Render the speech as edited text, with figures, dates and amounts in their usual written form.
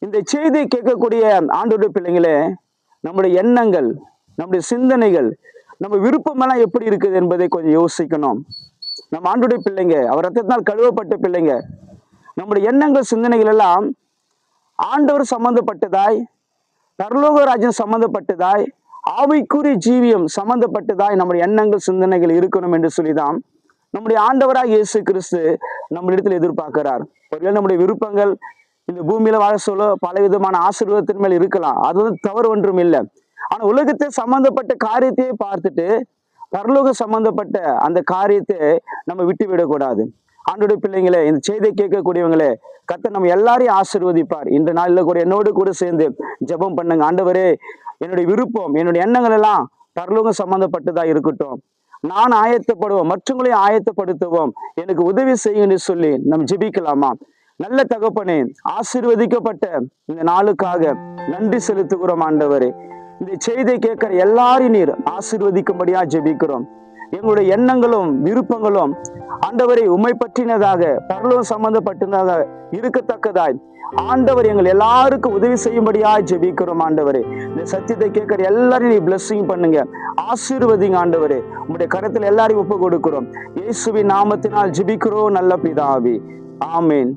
இந்த செய்தியை கேட்கக்கூடிய ஆண்டவருடைய பிள்ளைங்களே, நம்முடைய எண்ணங்கள், நம்முடைய சிந்தனைகள், நம்ம விருப்பம் எல்லாம் எப்படி இருக்குது என்பதை கொஞ்சம் யோசிக்கணும். நம்ம ஆண்டவருடைய பிள்ளைங்க, அவர் ரத்தத்தினால் கழுவப்பட்ட பிள்ளைங்க. நம்முடைய எண்ணங்கள், சிந்தனைகள் எல்லாம் ஆண்டவர் சம்பந்தப்பட்டதாய், பரலோக ராஜ்யம் சம்பந்தப்பட்டதாய், ஆவிக்குரிய ஜீவியம் சம்பந்தப்பட்டதாய் நம்முடைய எண்ணங்கள், சிந்தனைகள் இருக்கணும் என்று சொல்லிதான் நம்முடைய ஆண்டவராக இயேசு கிறிஸ்து நம்மளிடத்தில் எதிர்பார்க்கிறார். ஒருவேளை நம்முடைய விருப்பங்கள் இந்த பூமியில வாழ சொல்ல பல விதமான ஆசீர்வாதத்தின் மேல் இருக்கலாம், அது தவறு ஒன்றும் இல்லை. ஆனா உலகத்தை சம்பந்தப்பட்ட காரியத்தையே பார்த்துட்டு பரலோக சம்பந்தப்பட்ட அந்த காரியத்தை நம்ம விட்டு விடக்கூடாது. ஆண்டவருடைய பிள்ளைங்களே, இந்த செய்தியை கேட்கக்கூடியவங்களே, கர்த்தர் நம்ம எல்லாரையும் ஆசீர்வதிப்பார். இந்த நாளில் கூட என்னோடு கூட சேர்ந்து ஜெபம் பண்ணுங்க. ஆண்டவரே, என்னுடைய விருப்பம், என்னுடைய எண்ணங்கள் எல்லாம் பரலோகம் சம்பந்தப்பட்டதா இருக்கட்டும். நான் ஆயத்தப்படுவோம், மற்றவங்களையும் ஆயத்தப்படுத்துவோம், எனக்கு உதவி செய்யுன்னு சொல்லி நம்ம ஜெபிக்கலாமா? நல்ல தகப்பனே, ஆசீர்வதிக்கப்பட்ட இந்த நாளுக்காக நன்றி செலுத்துகிறோம் ஆண்டவரே. இந்த செய்தியை கேட்கிற எல்லாரையும் நீர் ஆசீர்வதிக்கும்படியா ஜெபிக்கிறோம். எங்களுடைய எண்ணங்களும் விருப்பங்களும் ஆண்டவரை உம்மை பற்றினதாக, பரலோகம் சம்பந்தப்பட்டதாக இருக்கத்தக்கதாய் ஆண்டவர் எங்கள் எல்லாருக்கும் உதவி செய்யும்படியா ஜெபிக்கிறோம் ஆண்டவரே. இந்த சத்தியத்தை கேட்கிற எல்லாரையும் நீ பிளஸிங் பண்ணுங்க, ஆசீர்வதிங்க ஆண்டவரே. உங்களுடைய கரத்தில் எல்லாரையும் ஒப்பு கொடுக்கிறோம். இயேசுவின் நாமத்தினால் ஜெபிக்கிறோம் நல்ல பிதாவே, ஆமேன்.